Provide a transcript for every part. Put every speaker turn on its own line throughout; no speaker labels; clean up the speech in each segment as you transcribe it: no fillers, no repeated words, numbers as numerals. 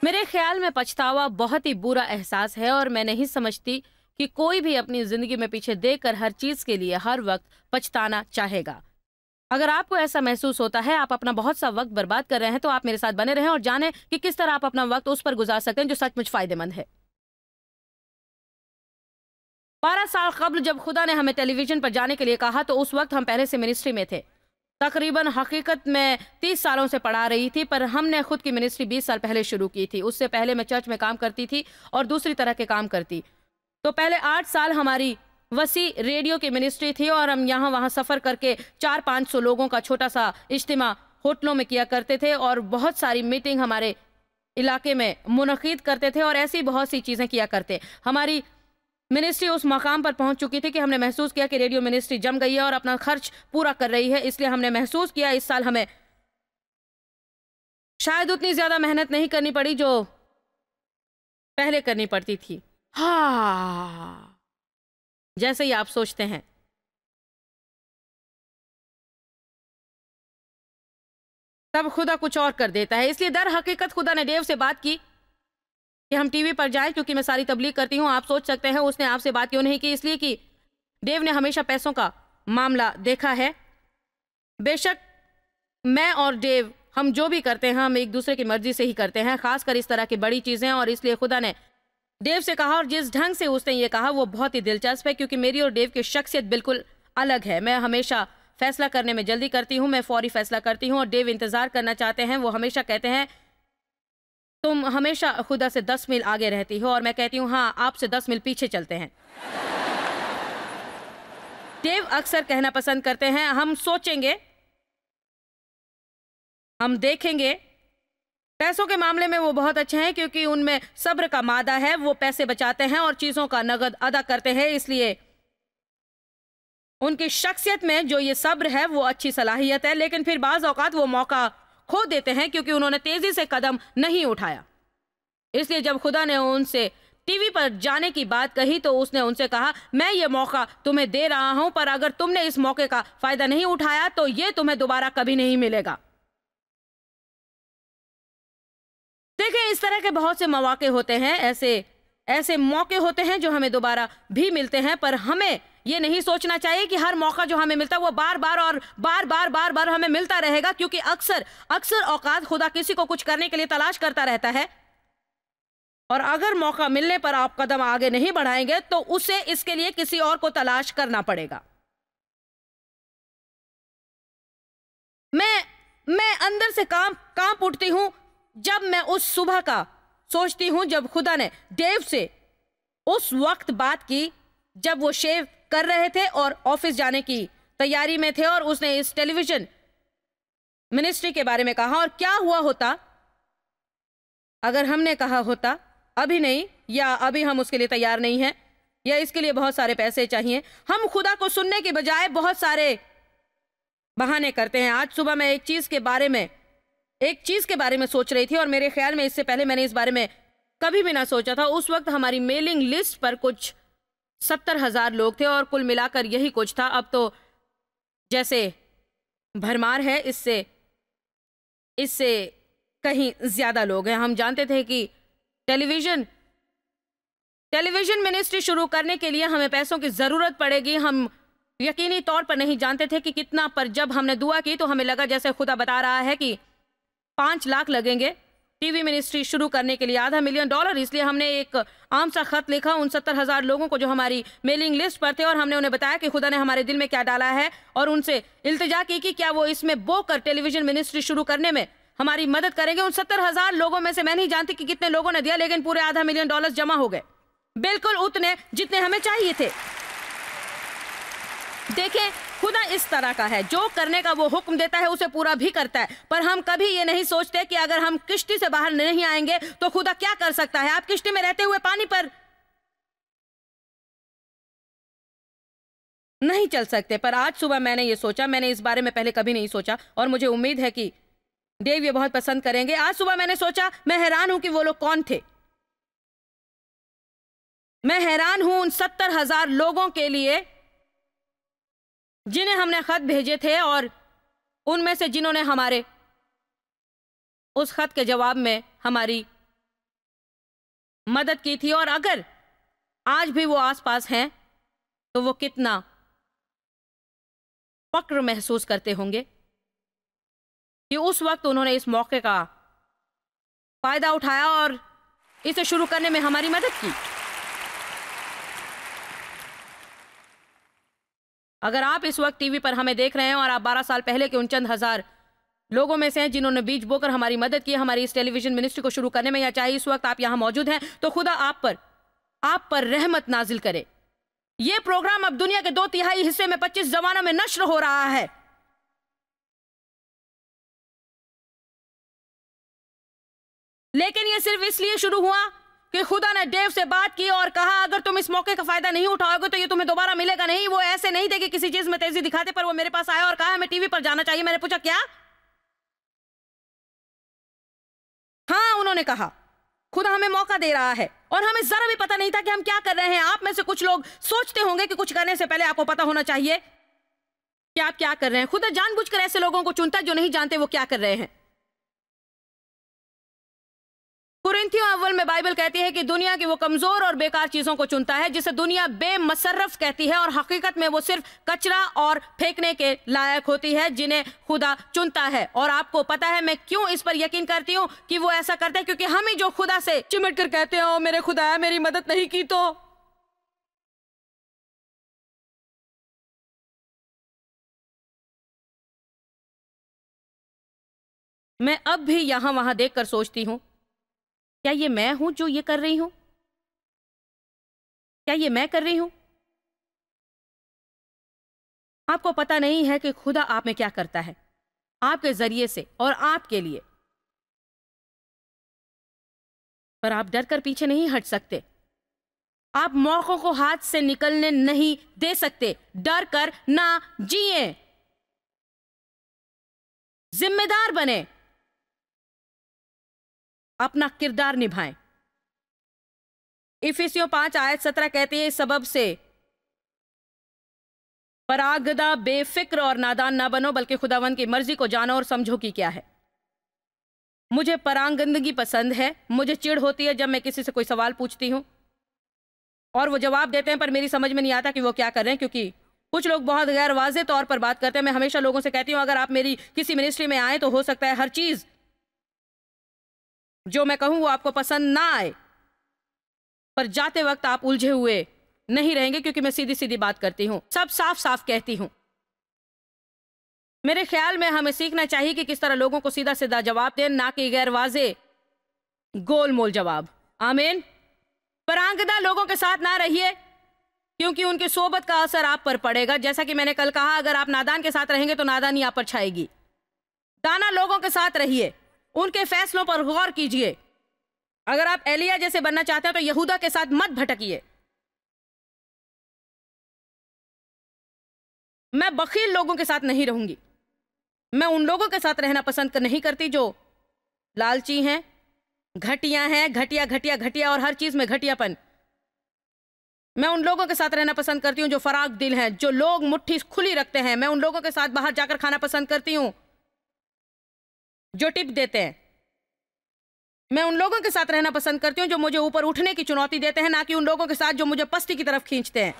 मेरे ख्याल में पछतावा बहुत ही बुरा एहसास है और मैं नहीं समझती कि कोई भी अपनी जिंदगी में पीछे देखकर हर चीज के लिए हर वक्त पछताना चाहेगा। अगर आपको ऐसा महसूस होता है आप अपना बहुत सा वक्त बर्बाद कर रहे हैं तो आप मेरे साथ बने रहें और जानें कि किस तरह आप अपना वक्त उस पर गुजार सकते हैं जो सचमुच फायदेमंद है। 12 साल कबल जब खुदा ने हमें टेलीविजन पर जाने के लिए कहा तो उस वक्त हम पहले से मिनिस्ट्री में थे। तकरीबन हकीकत में 30 सालों से पढ़ा रही थी, पर हमने खुद की मिनिस्ट्री 20 साल पहले शुरू की थी। उससे पहले मैं चर्च में काम करती थी और दूसरी तरह के काम करती। तो पहले 8 साल हमारी वसी रेडियो की मिनिस्ट्री थी और हम यहाँ वहाँ सफ़र करके 400-500 लोगों का छोटा सा इज्तिमा होटलों में किया करते थे और बहुत सारी मीटिंग हमारे इलाके में मुनक़िद करते थे और ऐसी बहुत सी चीज़ें किया करते। हमारी मिनिस्ट्री उस मकाम पर पहुंच चुकी थी कि हमने महसूस किया कि रेडियो मिनिस्ट्री जम गई है और अपना खर्च पूरा कर रही है। इसलिए हमने महसूस किया इस साल हमें शायद उतनी ज़्यादा मेहनत नहीं करनी पड़ी जो पहले करनी पड़ती थी। हाँ, जैसे ही आप सोचते हैं। तब खुदा कुछ और कर देता है। इसलिए दर हकीकत खुदा ने डेव से बात की कि हम टीवी पर जाएं, क्योंकि मैं सारी तबलीग करती हूं। आप सोच सकते हैं उसने आपसे बात क्यों नहीं की? इसलिए कि डेव ने हमेशा पैसों का मामला देखा है। बेशक मैं और डेव हम जो भी करते हैं हम एक दूसरे की मर्जी से ही करते हैं, खासकर इस तरह की बड़ी चीज़ें। और इसलिए खुदा ने डेव से कहा, और जिस ढंग से उसने ये कहा वो बहुत ही दिलचस्प है, क्योंकि मेरी और डेव की शख्सियत बिल्कुल अलग है। मैं हमेशा फैसला करने में जल्दी करती हूँ, मैं फौरी फैसला करती हूँ और डेव इंतज़ार करना चाहते हैं। वो हमेशा कहते हैं तुम हमेशा खुदा से 10 मील आगे रहती हो, और मैं कहती हूँ हाँ, आपसे 10 मील पीछे चलते हैं। डेव अक्सर कहना पसंद करते हैं हम सोचेंगे, हम देखेंगे। पैसों के मामले में वो बहुत अच्छे हैं क्योंकि उनमें सब्र का मादा है। वो पैसे बचाते हैं और चीज़ों का नगद अदा करते हैं। इसलिए उनकी शख्सियत में जो ये सब्र है वो अच्छी सलाहियत है। लेकिन फिर बाज़ औक़ात वो मौका खो देते हैं क्योंकि उन्होंने तेज़ी से कदम नहीं उठाया। इसलिए जब खुदा ने उनसे टीवी पर जाने की बात कही तो उसने उनसे कहा, मैं ये मौका तुम्हें दे रहा हूं, पर अगर तुमने इस मौके का फ़ायदा नहीं उठाया तो ये तुम्हें दोबारा कभी नहीं मिलेगा। देखिए, इस तरह के बहुत से मौके होते हैं, ऐसे मौके होते हैं जो हमें दोबारा भी मिलते हैं, पर हमें ये नहीं सोचना चाहिए कि हर मौका जो हमें मिलता है वो बार बार हमें मिलता रहेगा, क्योंकि अक्सर औकात खुदा किसी को कुछ करने के लिए तलाश करता रहता है। और अगर मौका मिलने पर आप कदम आगे नहीं बढ़ाएंगे तो उसे इसके लिए किसी और को तलाश करना पड़ेगा। मैं अंदर से कांप उठती हूं जब मैं उस सुबह का सोचती हूं जब खुदा ने डेव से उस वक्त बात की जब वो शेव कर रहे थे और ऑफिस जाने की तैयारी में थे, और उसने इस टेलीविजन मिनिस्ट्री के बारे में कहा। और क्या हुआ होता अगर हमने कहा होता अभी नहीं, या अभी हम उसके लिए तैयार नहीं हैं, या इसके लिए बहुत सारे पैसे चाहिए। हम खुदा को सुनने के बजाय बहुत सारे बहाने करते हैं। आज सुबह मैं एक चीज़ के बारे में सोच रही थी, और मेरे ख्याल में इससे पहले मैंने इस बारे में कभी भी ना सोचा था। उस वक्त हमारी मेलिंग लिस्ट पर कुछ 70,000 लोग थे और कुल मिलाकर यही कुछ था। अब तो जैसे भरमार है, इससे कहीं ज़्यादा लोग हैं। हम जानते थे कि टेलीविजन मिनिस्ट्री शुरू करने के लिए हमें पैसों की ज़रूरत पड़ेगी। हम यकीनी तौर पर नहीं जानते थे कि कितना, पर जब हमने दुआ की तो हमें लगा जैसे खुदा बता रहा है कि 5 लाख लगेंगे टीवी मिनिस्ट्री शुरू करने के लिए, $500,000। इसलिए हमने एक आम सा खत लिखा उन 70,000 लोगों को जो हमारी मेलिंग लिस्ट पर थे, और हमने उन्हें बताया कि खुदा ने हमारे दिल में क्या डाला है, और उनसे इल्तिजा की कि क्या वो इसमें बोकर टेलीविजन मिनिस्ट्री शुरू करने में हमारी मदद करेंगे। उन 70,000 लोगों में से मैं नहीं जानती कि कितने लोगों ने दिया, लेकिन पूरे $500,000 जमा हो गए, बिल्कुल उतने जितने हमें चाहिए थे। देखें, खुदा इस तरह का है, जो करने का वो हुक्म देता है उसे पूरा भी करता है। पर हम कभी ये नहीं सोचते कि अगर हम किश्ती से बाहर नहीं आएंगे तो खुदा क्या कर सकता है। आप किश्ती में रहते हुए पानी पर नहीं चल सकते। पर आज सुबह मैंने ये सोचा, मैंने इस बारे में पहले कभी नहीं सोचा, और मुझे उम्मीद है कि डेव ये बहुत पसंद करेंगे। आज सुबह मैंने सोचा, मैं हैरान हूं कि वो लोग कौन थे। मैं हैरान हूं उन 70,000 लोगों के लिए जिन्हें हमने खत भेजे थे, और उनमें से जिन्होंने हमारे उस खत के जवाब में हमारी मदद की थी, और अगर आज भी वो आसपास हैं तो वो कितना फक्र महसूस करते होंगे कि उस वक्त उन्होंने इस मौके का फायदा उठाया और इसे शुरू करने में हमारी मदद की। अगर आप इस वक्त टीवी पर हमें देख रहे हैं और आप 12 साल पहले के उन चंद हजार लोगों में से हैं जिन्होंने बीज बोकर हमारी मदद की हमारी इस टेलीविजन मिनिस्ट्री को शुरू करने में, या चाहे इस वक्त आप यहां मौजूद हैं, तो खुदा आप पर रहमत नाजिल करे। यह प्रोग्राम अब दुनिया के 2/3 हिस्से में 25 जबानों में नश्र हो रहा है। लेकिन यह सिर्फ इसलिए शुरू हुआ कि खुदा ने डेव से बात की और कहा अगर तुम इस मौके का फायदा नहीं उठाओगे तो ये तुम्हें दोबारा मिलेगा नहीं। वो ऐसे नहीं थे कि किसी चीज में तेजी दिखाते, पर वो मेरे पास आया और कहा हमें टीवी पर जाना चाहिए। मैंने पूछा क्या? हाँ, उन्होंने कहा खुदा हमें मौका दे रहा है, और हमें जरा भी पता नहीं था कि हम क्या कर रहे हैं। आप में से कुछ लोग सोचते होंगे कि कुछ करने से पहले आपको पता होना चाहिए कि आप क्या कर रहे हैं। खुदा जानबूझकर ऐसे लोगों को चुनता है जो नहीं जानते वो क्या कर रहे हैं। कुरिन्थियों अव्वल में बाइबल कहती है कि दुनिया की वो कमजोर और बेकार चीजों को चुनता है जिसे दुनिया बेमसरफ कहती है, और हकीकत में वो सिर्फ कचरा और फेंकने के लायक होती है जिन्हें खुदा चुनता है। और आपको पता है मैं क्यों इस पर यकीन करती हूँ कि वो ऐसा करते हैं? क्योंकि हम ही जो खुदा से चिमट कर कहते हैं ओ मेरे खुदा मेरी मदद नहीं की तो। मैं अब भी यहां वहां देखकर सोचती हूं क्या ये मैं हूं जो ये कर रही हूं? क्या ये मैं कर रही हूं? आपको पता नहीं है कि खुदा आप में क्या करता है आपके जरिए से और आपके लिए, पर आप डर कर पीछे नहीं हट सकते। आप मौकों को हाथ से निकलने नहीं दे सकते। डर कर ना जिए, जिम्मेदार बने, अपना किरदार निभाएं। इफिसियों 5 आयत 17 कहती है इस सबब से परागदा बेफिक्र और नादान ना बनो बल्कि खुदावंद की मर्जी को जानो और समझो कि क्या है। मुझे परांगंदगी पसंद है। मुझे चिढ़ होती है जब मैं किसी से कोई सवाल पूछती हूं और वो जवाब देते हैं पर मेरी समझ में नहीं आता कि वो क्या कर रहे हैं, क्योंकि कुछ लोग बहुत गैर वाज़ेह तौर पर बात करते हैं। मैं हमेशा लोगों से कहती हूं अगर आप मेरी किसी मिनिस्ट्री में आए तो हो सकता है हर चीज जो मैं कहूं वो आपको पसंद ना आए, पर जाते वक्त आप उलझे हुए नहीं रहेंगे क्योंकि मैं सीधी सीधी बात करती हूं, सब साफ साफ कहती हूं। मेरे ख्याल में हमें सीखना चाहिए कि किस तरह लोगों को सीधा सीधा जवाब दें, ना कि गैर वाजे गोलमोल जवाब। आमीन। परांगदा लोगों के साथ ना रहिए क्योंकि उनकी सोबत का असर आप पर पड़ेगा। जैसा कि मैंने कल कहा अगर आप नादान के साथ रहेंगे तो नादानी आप पर छाएगी। दाना लोगों के साथ रहिए, उनके फैसलों पर गौर कीजिए। अगर आप एलिया जैसे बनना चाहते हैं तो यहूदा के साथ मत भटकिए। मैं बखील लोगों के साथ नहीं रहूंगी। मैं उन लोगों के साथ रहना पसंद नहीं करती जो लालची हैं, घटिया हैं, घटिया घटिया घटिया और हर चीज में घटियापन। मैं उन लोगों के साथ रहना पसंद करती हूँ जो फराग दिल हैं, जो लोग मुट्ठी खुली रखते हैं। मैं उन लोगों के साथ बाहर जाकर खाना पसंद करती हूँ जो टिप देते हैं। मैं उन लोगों के साथ रहना पसंद करती हूँ जो मुझे ऊपर उठने की चुनौती देते हैं, ना कि उन लोगों के साथ जो मुझे पस्ती की तरफ खींचते हैं।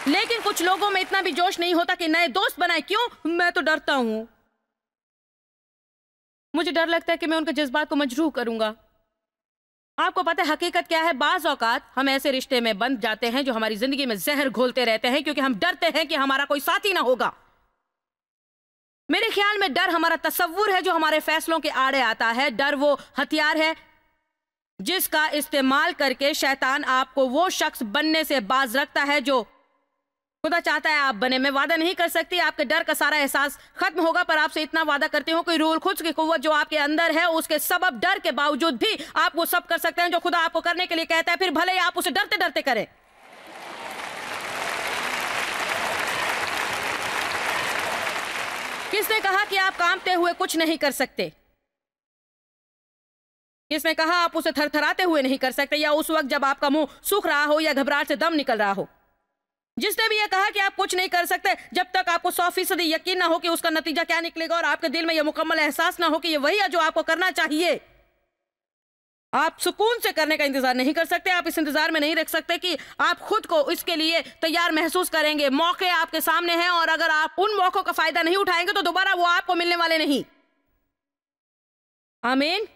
लेकिन कुछ लोगों में इतना भी जोश नहीं होता कि नए दोस्त बनाए। क्यों? मैं तो डरता हूं। मुझे डर लगता है कि मैं उनके जज्बात को मजरूह करूंगा। आपको पता है हकीकत क्या है? बाज औकात हम ऐसे रिश्ते में बंध जाते हैं जो हमारी जिंदगी में जहर घोलते रहते हैं क्योंकि हम डरते हैं कि हमारा कोई साथी ना होगा। मेरे ख्याल में डर हमारा तसव्वुर है जो हमारे फैसलों के आड़े आता है। डर वो हथियार है जिसका इस्तेमाल करके शैतान आपको वो शख्स बनने से बाज रखता है जो खुदा चाहता है आप बने। मैं वादा नहीं कर सकती आपके डर का सारा एहसास खत्म होगा, पर आपसे इतना वादा करती हूँ कि रूल खुद की कुव्वत जो आपके अंदर है उसके सबब डर के बावजूद भी आप वो सब कर सकते हैं जो खुदा आपको करने के लिए कहता है, फिर भले ही आप उसे डरते डरते करें। किसने कहा कि आप कांपते हुए कुछ नहीं कर सकते? किसने कहा आप उसे थरथराते हुए नहीं कर सकते, या उस वक्त जब आपका मुंह सूख रहा हो या घबराहट से दम निकल रहा हो? जिसने भी ये कहा कि आप कुछ नहीं कर सकते, जब तक आपको 100% यकीन ना हो कि उसका नतीजा क्या निकलेगा और आपके दिल में यह मुकम्मल एहसास ना हो कि ये वही है जो आपको करना चाहिए, आप सुकून से करने का इंतजार नहीं कर सकते। आप इस इंतजार में नहीं रख सकते कि आप खुद को इसके लिए तैयार महसूस करेंगे। मौके आपके सामने हैं और अगर आप उन मौकों का फायदा नहीं उठाएंगे तो दोबारा वो आपको मिलने वाले नहीं। आमीन।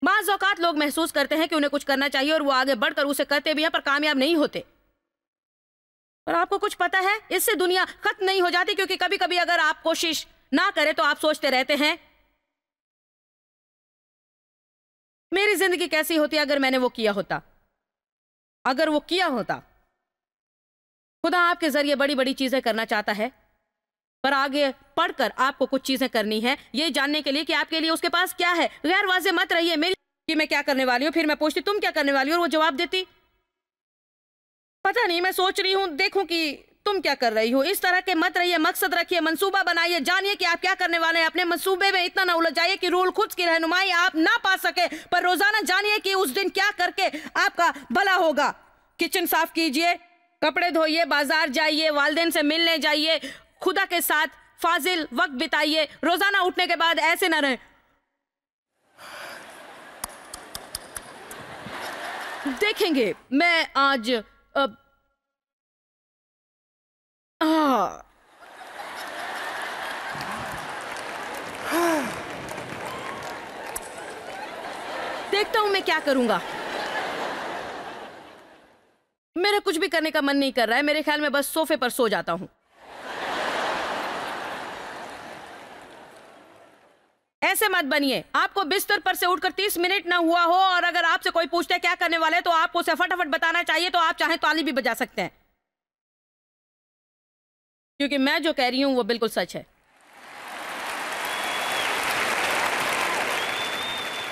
बाज़ औक़ात लोग महसूस करते हैं कि उन्हें कुछ करना चाहिए और वो आगे बढ़कर उसे करते भी हैं पर कामयाब नहीं होते। और आपको कुछ पता है, इससे दुनिया खत्म नहीं हो जाती, क्योंकि कभी कभी अगर आप कोशिश ना करें तो आप सोचते रहते हैं मेरी जिंदगी कैसी होती अगर मैंने वो किया होता, अगर वो किया होता। खुदा आपके जरिए बड़ी बड़ी चीजें करना चाहता है, पर आगे पढ़कर आपको कुछ चीजें करनी है ये जानने के लिए कि आपके लिए उसके पास क्या है। गैर वाज़े मत रहिए मेरी कि मैं क्या करने वाली हूं, फिर मैं पूछती तुम क्या करने वाली हो और वो जवाब देती पता नहीं, मैं सोच रही हूं, देखूं कि तुम क्या कर रही हो। इस तरह के मत रहिए। मकसद रखिए, मंसूबा बनाइए, जानिए कि आप क्या करने वाले हैं। अपने मंसूबे में इतना ना उलझ जाइए कि रूल खुद की रहनुमाई आप ना पा सके, पर रोजाना जानिए कि उस दिन क्या करके आपका भला होगा। किचन साफ कीजिए, कपड़े धोइए, बाजार जाइए, वालिदैन से मिलने जाइए, खुदा के साथ फाजिल वक्त बिताइए। रोजाना उठने के बाद ऐसे ना रहे देखेंगे मैं आज देखता हूं मैं क्या करूंगा। मेरा कुछ भी करने का मन नहीं कर रहा है। मेरे ख्याल में बस सोफे पर सो जाता हूं। ऐसे मत बनिए। आपको बिस्तर पर से उठकर 30 मिनट ना हुआ हो और अगर आपसे कोई पूछता है क्या करने वाले तो आपको उसे फटाफट बताना चाहिए, तो आप चाहें ताली भी बजा सकते हैं, क्योंकि मैं जो कह रही हूं वो बिल्कुल सच है।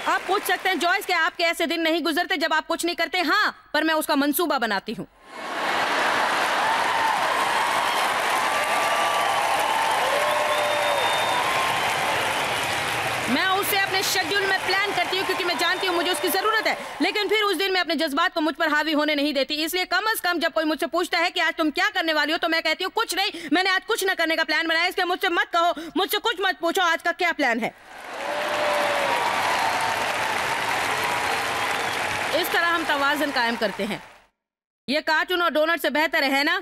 आप पूछ सकते हैं जॉयस क्या आपके ऐसे दिन नहीं गुजरते जब आप कुछ नहीं करते? हाँ, पर मैं उसका मंसूबा बनाती हूं। मैं उसे अपने शेड्यूल में प्लान करती हूँ क्योंकि मैं जानती हूँ मुझे उसकी जरूरत है, लेकिन फिर उस दिन मैं अपने जज्बात को मुझ पर हावी होने नहीं देती। इसलिए कम से कम जब कोई मुझसे पूछता है कि आज तुम क्या करने वाली हो तो मैं कहती हूँ कुछ नहीं, मैंने आज कुछ न करने का प्लान बनाया। इसलिए मुझसे मत कहो, मुझसे कुछ मत पूछो आज का क्या प्लान है। इस तरह हम तवाज़ुन कायम करते हैं। ये कार्टून और डोनट से बेहतर है ना?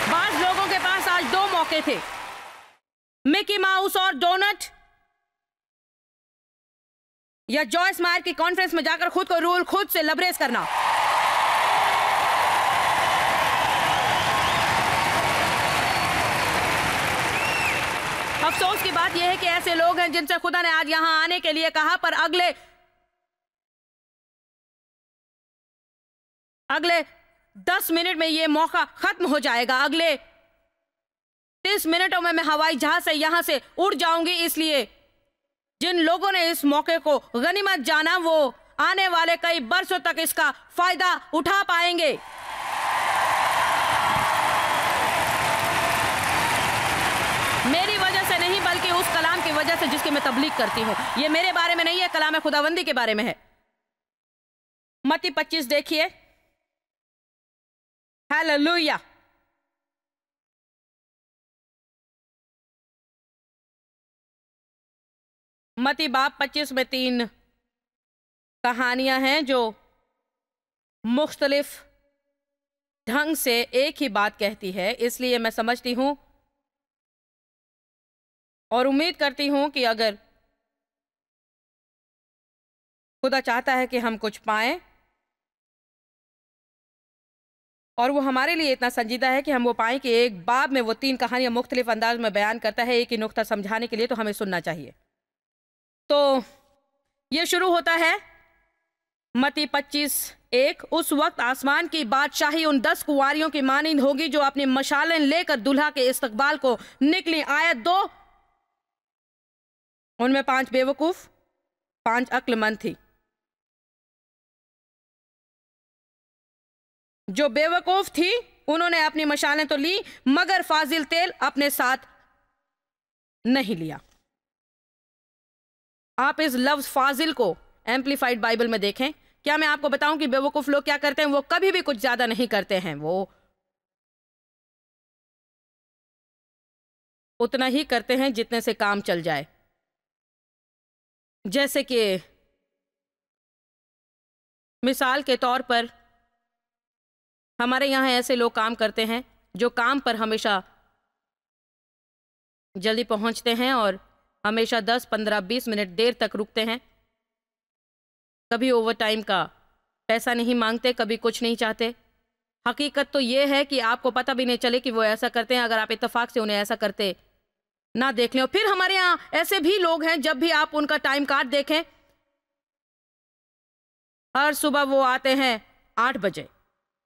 बाज़ लोगों के पास आज दो मौके थे, मिकी माउस और डोनट, या जॉयस मायर की कॉन्फ्रेंस में जाकर खुद को रूल खुद से लबरेज करना। अफसोस की बात यह है कि ऐसे लोग हैं जिनसे खुदा ने आज यहां आने के लिए कहा, पर अगले 10 मिनट में यह मौका खत्म हो जाएगा। अगले 30 मिनटों में मैं हवाई जहाज से यहां से उड़ जाऊंगी। इसलिए जिन लोगों ने इस मौके को गनीमत जाना वो आने वाले कई बरसों तक इसका फायदा उठा पाएंगे। मेरी वजह से नहीं, बल्कि उस कलाम की वजह से जिसकी मैं तबलीग करती हूँ। ये मेरे बारे में नहीं है, कलाम खुदावंदी के बारे में है। मत्ती 25 देखिए। हालेलुया। मत्ती बाब 25 में 3 कहानियां हैं जो मुख्तलिफ ढंग से एक ही बात कहती है। इसलिए मैं समझती हूं और उम्मीद करती हूं कि अगर खुदा चाहता है कि हम कुछ पाएं और वो हमारे लिए इतना संजीदा है कि हम वो पाएं कि एक बाब में वो 3 कहानियां मुख्तलिफ अंदाज में बयान करता है एक ही नुक्ता समझाने के लिए, तो हमें सुनना चाहिए। तो ये शुरू होता है मत्ती 25:1। उस वक्त आसमान की बादशाही उन 10 कुंवारियों की मानिंद होगी जो अपनी मशालें लेकर दुल्हा के इस्तकबाल को निकली। आयत 2, उनमें 5 बेवकूफ 5 अक्लमंद थी। जो बेवकूफ थी उन्होंने अपनी मशालें तो ली मगर फाजिल तेल अपने साथ नहीं लिया। आप इस लफ्ज फाजिल को एम्पलीफाइड बाइबल में देखें। क्या मैं आपको बताऊं कि बेवकूफ लोग क्या करते हैं? वो कभी भी कुछ ज्यादा नहीं करते हैं, वो उतना ही करते हैं जितने से काम चल जाए। जैसे कि मिसाल के तौर पर हमारे यहाँ ऐसे लोग काम करते हैं जो काम पर हमेशा जल्दी पहुंचते हैं और हमेशा 10, 15, 20 मिनट देर तक रुकते हैं। कभी ओवर टाइम का पैसा नहीं मांगते, कभी कुछ नहीं चाहते। हकीकत तो ये है कि आपको पता भी नहीं चले कि वो ऐसा करते हैं, अगर आप इत्तेफाक से उन्हें ऐसा करते ना देख लें। फिर हमारे यहाँ ऐसे भी लोग हैं, जब भी आप उनका टाइम कार्ड देखें, हर सुबह वो आते हैं 8 बजे,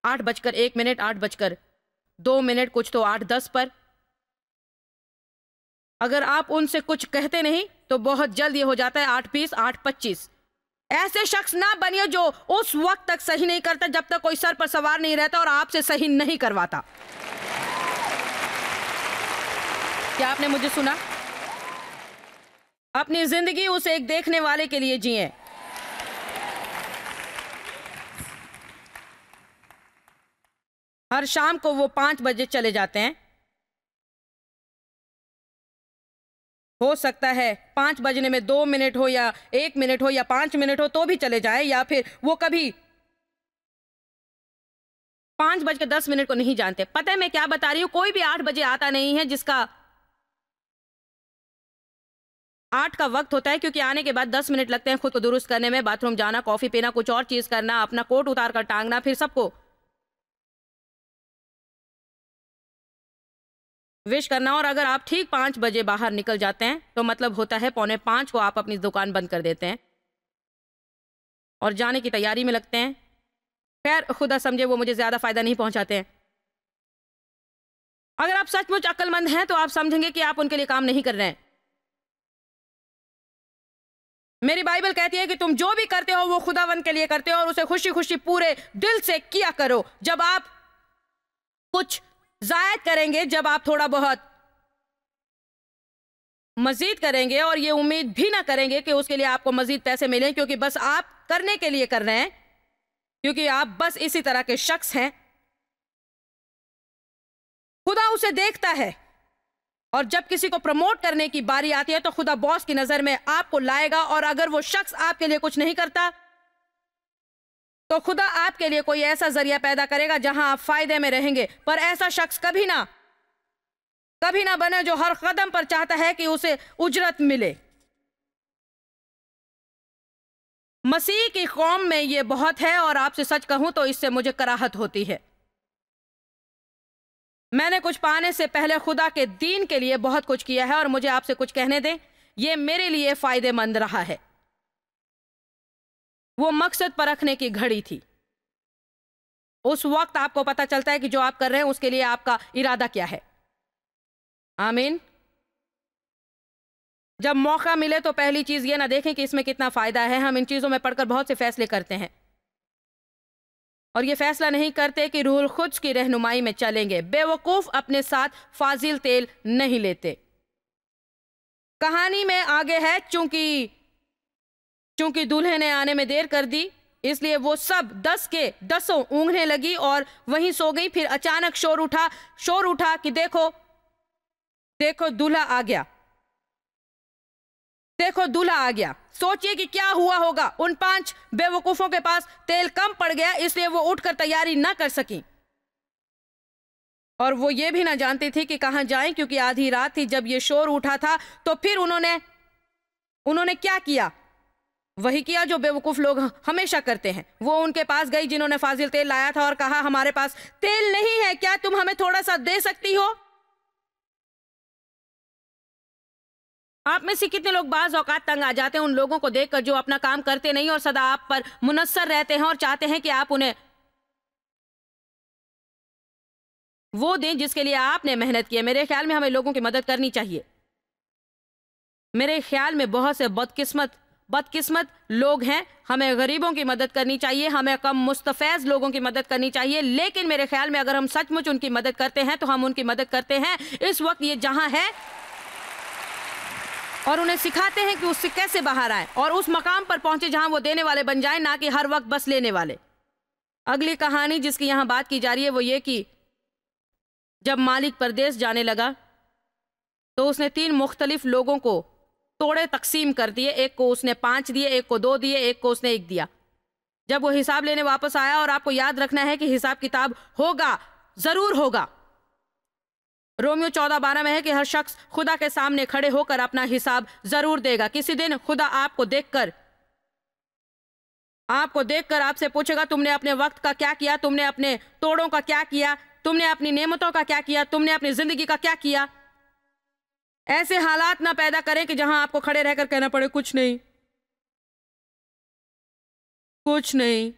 8:01, 8:02, कुछ तो 8:10 पर। अगर आप उनसे कुछ कहते नहीं तो बहुत जल्द ये हो जाता है 8:20, 8:25। ऐसे शख्स ना बनिए जो उस वक्त तक सही नहीं करता जब तक कोई सर पर सवार नहीं रहता और आपसे सही नहीं करवाता। क्या आपने मुझे सुना? अपनी जिंदगी उस एक देखने वाले के लिए जिए। हर शाम को वो 5 बजे चले जाते हैं। हो सकता है 5 बजने में 2 मिनट हो या 1 मिनट हो या 5 मिनट हो तो भी चले जाए, या फिर वो कभी 5:10 को नहीं जानते। पता है मैं क्या बता रही हूं? कोई भी 8 बजे आता नहीं है जिसका 8 का वक्त होता है, क्योंकि आने के बाद 10 मिनट लगते हैं खुद को दुरुस्त करने में, बाथरूम जाना, कॉफी पीना, कुछ और चीज करना, अपना कोट उतार कर टांगना, फिर सबको विश करना। और अगर आप ठीक 5 बजे बाहर निकल जाते हैं तो मतलब होता है 4:45 को आप अपनी दुकान बंद कर देते हैं और जाने की तैयारी में लगते हैं। खैर खुदा समझे वो मुझे ज्यादा फायदा नहीं पहुंचाते हैं। अगर आप सचमुच अक्लमंद हैं तो आप समझेंगे कि आप उनके लिए काम नहीं कर रहे हैं। मेरी बाइबल कहती है कि तुम जो भी करते हो वो खुदावंद के लिए करते हो और उसे खुशी खुशी पूरे दिल से किया करो। जब आप कुछ जायद करेंगे, जब आप थोड़ा बहुत मजीद करेंगे और ये उम्मीद भी ना करेंगे कि उसके लिए आपको मजीद पैसे मिलें, क्योंकि बस आप करने के लिए कर रहे हैं, क्योंकि आप बस इसी तरह के शख्स हैं, खुदा उसे देखता है। और जब किसी को प्रमोट करने की बारी आती है तो खुदा बॉस की नजर में आपको लाएगा, और अगर वो शख्स आपके लिए कुछ नहीं करता तो खुदा आपके लिए कोई ऐसा जरिया पैदा करेगा जहां आप फायदे में रहेंगे। पर ऐसा शख्स कभी ना बने जो हर कदम पर चाहता है कि उसे उजरत मिले। मसीह की कौम में ये बहुत है, और आपसे सच कहूं तो इससे मुझे कराहत होती है। मैंने कुछ पाने से पहले खुदा के दीन के लिए बहुत कुछ किया है, और मुझे आपसे कुछ कहने दें, यह मेरे लिए फायदेमंद रहा है। वो मकसद परखने की घड़ी थी। उस वक्त आपको पता चलता है कि जो आप कर रहे हैं उसके लिए आपका इरादा क्या है। आमीन। जब मौका मिले तो पहली चीज ये ना देखें कि इसमें कितना फायदा है। हम इन चीजों में पढ़कर बहुत से फैसले करते हैं और ये फैसला नहीं करते कि रूहुल खुद्स की रहनुमाई में चलेंगे। बेवकूफ अपने साथ फाजिल तेल नहीं लेते। कहानी में आगे है, चूंकि दूल्हे ने आने में देर कर दी, इसलिए वो सब 10 के 10 ऊँघने लगी और वहीं सो गई। फिर अचानक शोर उठा कि देखो दूल्हा आ गया, देखो दूल्हा आ गया। सोचिए कि क्या हुआ होगा। उन 5 बेवकूफों के पास तेल कम पड़ गया, इसलिए वो उठकर तैयारी ना कर सकी, और वो ये भी ना जानती थी कि कहां जाएं, क्योंकि आधी रात थी जब ये शोर उठा था। तो फिर उन्होंने क्या किया? वही किया जो बेवकूफ लोग हमेशा करते हैं। वो उनके पास गई जिन्होंने फाजिल तेल लाया था और कहा, हमारे पास तेल नहीं है, क्या तुम हमें थोड़ा सा दे सकती हो? आप में से कितने लोग बाज औकात तंग आ जाते हैं उन लोगों को देखकर जो अपना काम करते नहीं और सदा आप पर मुनस्सर रहते हैं और चाहते हैं कि आप उन्हें वो दें जिसके लिए आपने मेहनत की है। मेरे ख्याल में हमें लोगों की मदद करनी चाहिए। मेरे ख्याल में बहुत से बदकिस्मत लोग हैं। हमें गरीबों की मदद करनी चाहिए, हमें कम मुस्तफैज लोगों की मदद करनी चाहिए। लेकिन मेरे ख्याल में अगर हम सचमुच उनकी मदद करते हैं तो हम उनकी मदद करते हैं इस वक्त ये जहां है और उन्हें सिखाते हैं कि उससे कैसे बाहर आए और उस मकाम पर पहुंचे जहां वो देने वाले बन जाए, ना कि हर वक्त बस लेने वाले। अगली कहानी जिसकी यहां बात की जा रही है वो ये कि जब मालिक परदेश जाने लगा तो उसने 3 मुख्तलिफ लोगों को तोड़े तकसीम कर दिए। एक को उसने 5 दिए, एक को 2 दिए, एक को उसने 1 दिया। जब वो हिसाब लेने वापस आया, और आपको याद रखना है कि हिसाब किताब होगा, जरूर होगा। रोमियो 14:12 में है कि हर शख्स खुदा के सामने खड़े होकर अपना हिसाब जरूर देगा। किसी दिन खुदा आपको देखकर आपसे पूछेगा, तुमने अपने वक्त का क्या किया, तुमने अपने तोड़ों का क्या किया, तुमने अपनी नेमतों का क्या किया, तुमने अपनी जिंदगी का क्या किया। ऐसे हालात ना पैदा करें कि जहां आपको खड़े रहकर कहना पड़े कुछ नहीं, कुछ नहीं।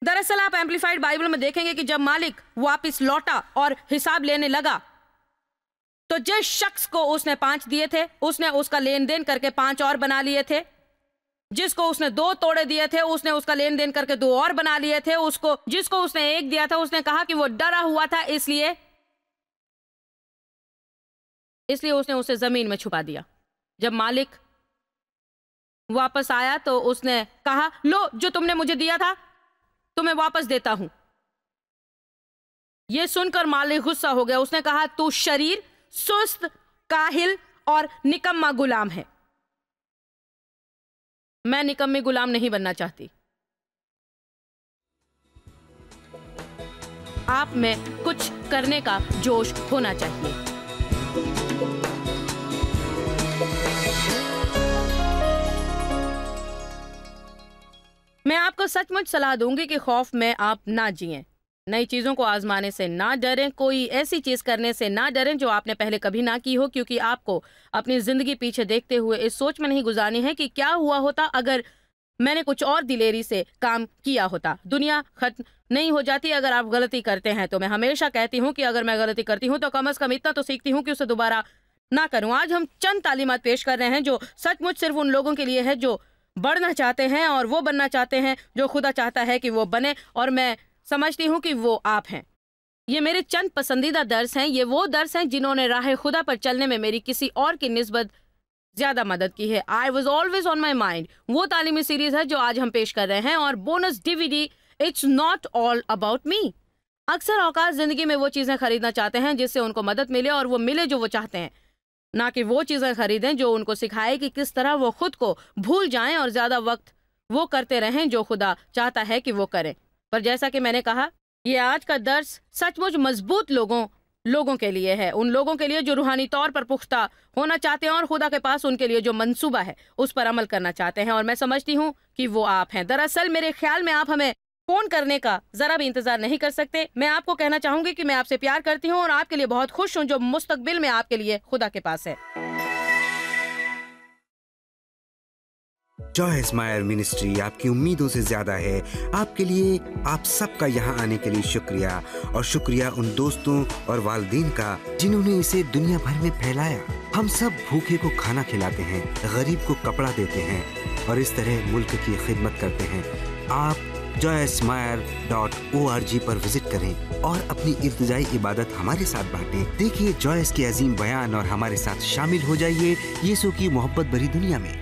दरअसल आप एम्पलीफाइड बाइबल में देखेंगे कि जब मालिक वापस लौटा और हिसाब लेने लगा, तो जिस शख्स को उसने 5 दिए थे उसने उसका लेन देन करके 5 और बना लिए थे। जिसको उसने 2 तोड़े दिए थे उसने उसका लेन देन करके 2 और बना लिए थे। जिसको उसने 1 दिया था उसने कहा कि वो डरा हुआ था, इसलिए उसने उसे जमीन में छुपा दिया। जब मालिक वापस आया तो उसने कहा, लो जो तुमने मुझे दिया था तुम्हें वापस देता हूं। यह सुनकर मालिक गुस्सा हो गया। उसने कहा, तू शरीर, सुस्त, काहिल और निकम्मा गुलाम है। मैं निकम्मी गुलाम नहीं बनना चाहती। आप में कुछ करने का जोश होना चाहिए। मैं आपको सचमुच सलाह दूंगी कि खौफ में आप ना जिएं। नई चीजों को आजमाने से ना डरें। कोई ऐसी चीज करने से ना डरें जो आपने पहले कभी ना की हो, क्योंकि आपको अपनी जिंदगी पीछे देखते हुए इस सोच में नहीं गुजारनी है कि क्या हुआ होता अगर मैंने कुछ और दिलेरी से काम किया होता। दुनिया खत्म नहीं हो जाती अगर आप गलती करते हैं। तो मैं हमेशा कहती हूँ कि अगर मैं गलती करती हूँ तो कम अज कम इतना तो सीखती हूँ कि उसे दोबारा ना करूँ। आज हम चंद तालीमात पेश कर रहे हैं जो सचमुच सिर्फ उन लोगों के लिए है जो बढ़ना चाहते हैं और वो बनना चाहते हैं जो खुदा चाहता है कि वो बने, और मैं समझती हूँ कि वो आप हैं। ये मेरे चंद पसंदीदा दर्स हैं। ये वो दर्स हैं जिन्होंने राह खुदा पर चलने में मेरी किसी और की निस्बत ज्यादा मदद की है। I was always on my mind वो तालीमी सीरीज है जो आज हम पेश कर रहे हैं, और bonus DVD it's not all about me. अक्सर औकात जिंदगी में वो चीजें खरीदना चाहते हैं जिससे उनको मदद मिले और वो मिले जो वो चाहते हैं, ना कि वो चीजें खरीदें जो उनको सिखाए कि किस तरह वो खुद को भूल जाएं और ज्यादा वक्त वो करते रहें जो खुदा चाहता है कि वो करें। पर जैसा कि मैंने कहा, ये आज का दर्स सचमुच मजबूत लोगों के लिए है, उन लोगों के लिए जो रूहानी तौर पर पुख्ता होना चाहते हैं और खुदा के पास उनके लिए जो मंसूबा है उस पर अमल करना चाहते हैं, और मैं समझती हूँ कि वो आप हैं। दरअसल मेरे ख्याल में आप हमें फोन करने का जरा भी इंतजार नहीं कर सकते। मैं आपको कहना चाहूंगी कि मैं आपसे प्यार करती हूँ और आपके लिए बहुत खुश हूँ जो मुस्तकबिल में आपके लिए खुदा के पास है।
जॉय स्माइल मिनिस्ट्री आपकी उम्मीदों से ज्यादा है। आपके लिए आप सबका यहाँ आने के लिए शुक्रिया, और शुक्रिया उन दोस्तों और वालिदैन का जिन्होंने इसे दुनिया भर में फैलाया। हम सब भूखे को खाना खिलाते हैं, गरीब को कपड़ा देते हैं और इस तरह मुल्क की खिदमत करते हैं। आप joysmire.org पर विजिट करें और अपनी इब्तिदाई इबादत हमारे साथ बांटें। देखिए जॉयस के अजीम बयान और हमारे साथ शामिल हो जाइए यीशु की मोहब्बत भरी दुनिया में।